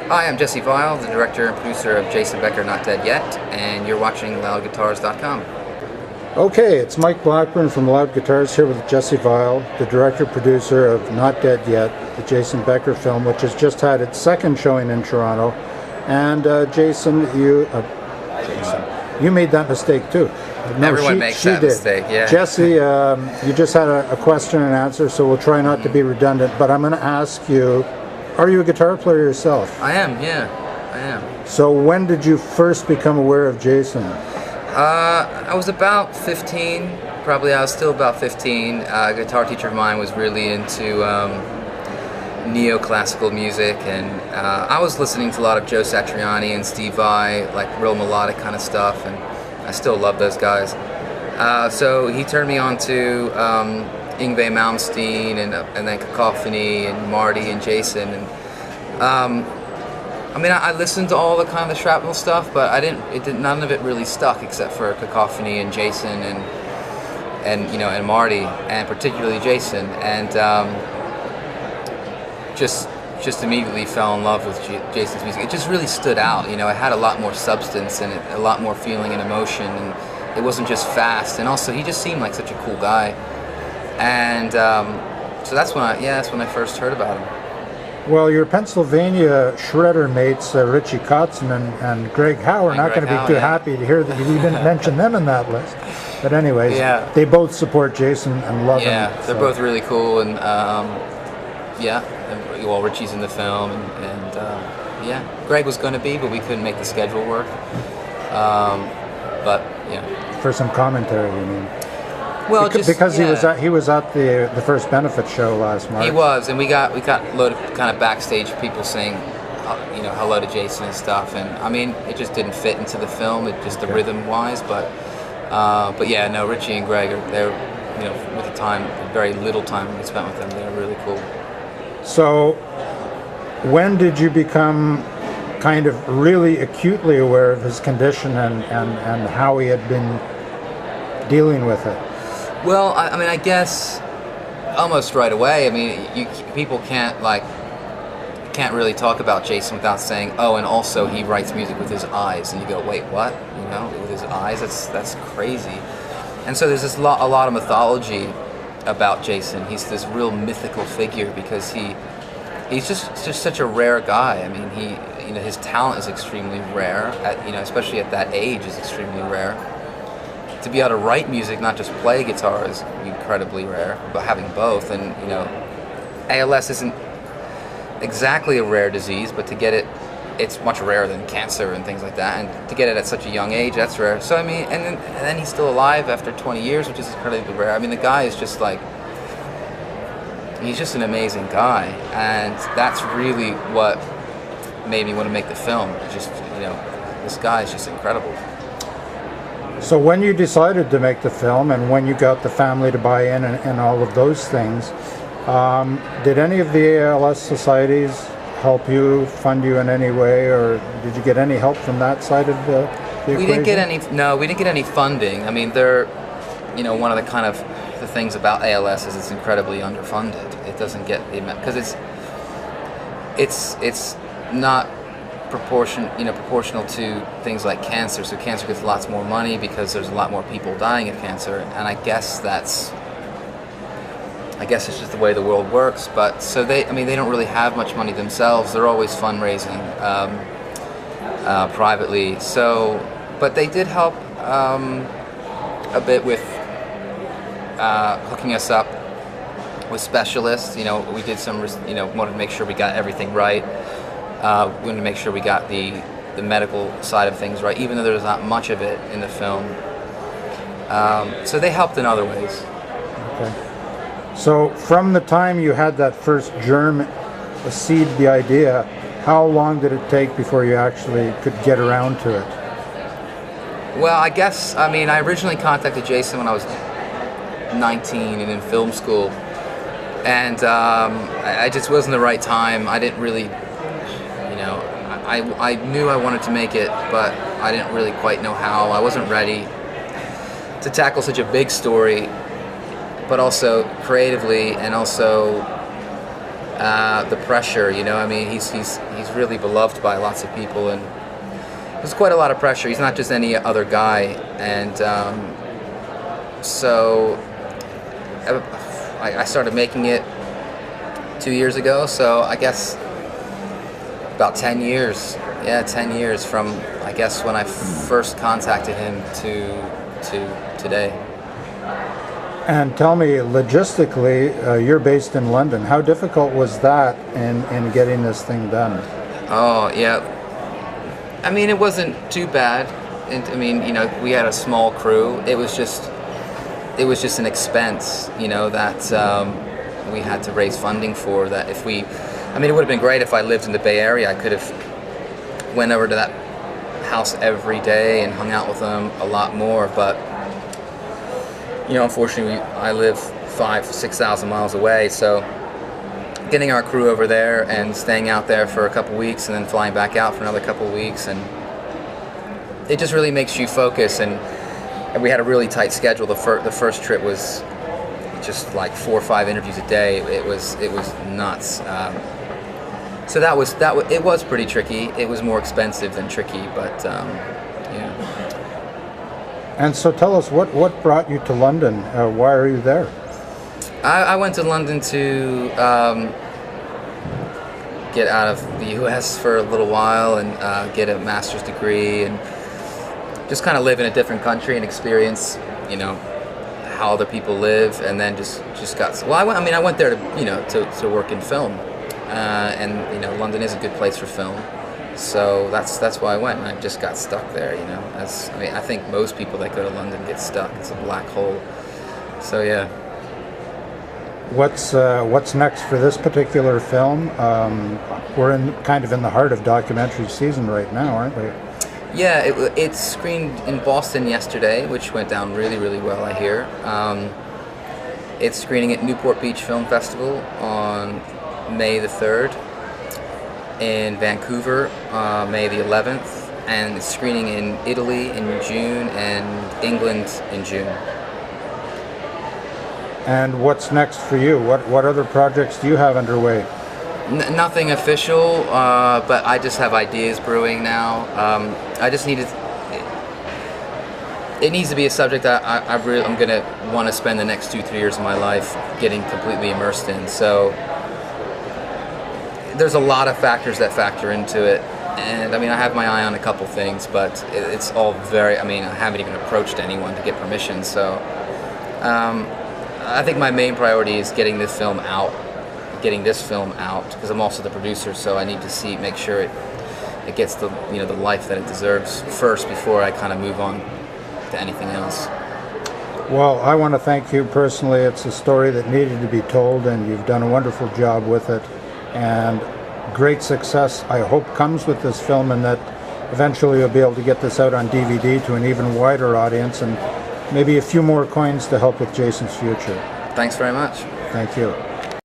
Hi, I'm Jesse Vile, the director and producer of Jason Becker Not Dead Yet, and you're watching LoudGuitars.com. Okay, it's Mike Blackburn from Loud Guitars here with Jesse Vile, the director-producer of Not Dead Yet, the Jason Becker film, which has just had its second showing in Toronto. And Jason, you made that mistake too. No, Everyone makes that mistake, yeah. Jesse, you just had a question and answer, so we'll try not to be redundant, but I'm going to ask you, are you a guitar player yourself? I am, yeah, I am. So when did you first become aware of Jason? I was about 15, probably I was still about 15. A guitar teacher of mine was really into neoclassical music, and I was listening to a lot of Joe Satriani and Steve Vai, like real melodic kind of stuff, and I still love those guys. So he turned me on to Yngwie Malmsteen and then Cacophony and Marty and Jason, and I listened to all the kind of the shrapnel stuff, but none of it really stuck except for Cacophony and Jason and Marty, and particularly Jason, and just immediately fell in love with Jason's music. It just really stood out. It had a lot more substance in it, a lot more feeling and emotion, and it wasn't just fast. And also, he just seemed like such a cool guy. And so that's when I first heard about him. Well, your Pennsylvania shredder mates, Richie Kotzen and Greg Howe, are not going to be too happy to hear that you didn't mention them in that list. But anyways, they both support Jason and love him. Yeah, they're both really cool, and well, Richie's in the film, and Greg was going to be, but we couldn't make the schedule work. But yeah. For some commentary, you mean? Well, because he was at the first benefit show last March. He was, and we got a load of kind of backstage people saying, hello to Jason and stuff, and it just didn't fit into the film, the rhythm wise, but yeah, no, Richie and Greg they're with the very little time we spent with them, they're really cool. So, when did you become kind of really acutely aware of his condition and how he had been dealing with it? Well, I guess almost right away. People can't really talk about Jason without saying, oh, and also he writes music with his eyes, and you go, wait, what? With his eyes? That's crazy. And so there's a lot of mythology about Jason. He's this real mythical figure because he's just such a rare guy. His talent is extremely rare. Especially at that age, is extremely rare. To be able to write music, not just play guitar, is incredibly rare. But having both, and ALS isn't exactly a rare disease, but to get it, it's much rarer than cancer and things like that. And to get it at such a young age, that's rare. So and then he's still alive after 20 years, which is incredibly rare. The guy is just he's just an amazing guy, and that's really what made me want to make the film. This guy is just incredible. So when you decided to make the film, and when you got the family to buy in and all of those things, did any of the ALS societies help you, fund you in any way, or did you get any help from that side of the equation? We didn't get any funding. They're, one of the kind of the things about ALS is it's incredibly underfunded. It doesn't get the amount, because it's not proportional to things like cancer. So cancer gets lots more money because there's a lot more people dying of cancer, and I guess it's just the way the world works. But so they don't really have much money themselves. They're always fundraising privately. So, but they did help a bit with hooking us up with specialists. We did some, wanted to make sure we got everything right. We wanted to make sure we got the medical side of things right, even though there's not much of it in the film. So they helped in other ways. Okay. So from the time you had that first germ, the seed, the idea, how long did it take before you actually could get around to it? Well, I guess, I originally contacted Jason when I was 19 and in film school, and I just wasn't the right time. I didn't really, I knew I wanted to make it, but I didn't really quite know how. I wasn't ready to tackle such a big story, but also creatively, and also the pressure. You know, I mean, he's really beloved by lots of people, and there's quite a lot of pressure. He's not just any other guy, and so I started making it 2 years ago. So I guess about 10 years. Yeah, 10 years from, I guess, when I first contacted him to today. And tell me, logistically, you're based in London. How difficult was that in getting this thing done? Oh, yeah. I mean, it wasn't too bad. I mean, you know, we had a small crew. It was just an expense, you know, that we had to raise funding for. That if we, I mean, it would have been great if I lived in the Bay Area. I could have went over to that house every day and hung out with them a lot more. But, you know, unfortunately, I live 5,000-6,000 miles away. So getting our crew over there and staying out there for a couple weeks and then flying back out for another couple weeks, and it just really makes you focus. And we had a really tight schedule. The first trip was just like 4 or 5 interviews a day. It was nuts. So it was pretty tricky. It was more expensive than tricky, but yeah. And so tell us, what brought you to London? Why are you there? I went to London to get out of the U.S. for a little while and get a master's degree and just kind of live in a different country and experience, you know, how other people live, and then just got. Well, I went there to, you know, to work in film, and you know, London is a good place for film, so that's why I went. And I just got stuck there, you know. I think most people that go to London get stuck. It's a black hole. So yeah. What's next for this particular film? We're kind of in the heart of documentary season right now, aren't we? Yeah, it screened in Boston yesterday, which went down really, really well, I hear. It's screening at Newport Beach Film Festival on May the 3rd, in Vancouver, May the 11th, and it's screening in Italy in June and England in June. And what's next for you? What other projects do you have underway? Nothing official, but I just have ideas brewing now. I just needed. It needs to be a subject that I'm going to want to spend the next 2-3 years of my life getting completely immersed in. So there's a lot of factors that factor into it, and I mean, I have my eye on a couple things, but it's all very. I mean, I haven't even approached anyone to get permission. So I think my main priority is getting this film out. Because I'm also the producer, so I need to make sure it gets the life that it deserves first before I kind of move on to anything else. Well, I want to thank you personally. It's a story that needed to be told, and you've done a wonderful job with it. And great success, I hope, comes with this film, and that eventually you'll be able to get this out on DVD to an even wider audience, and maybe a few more coins to help with Jason's future. Thanks very much. Thank you.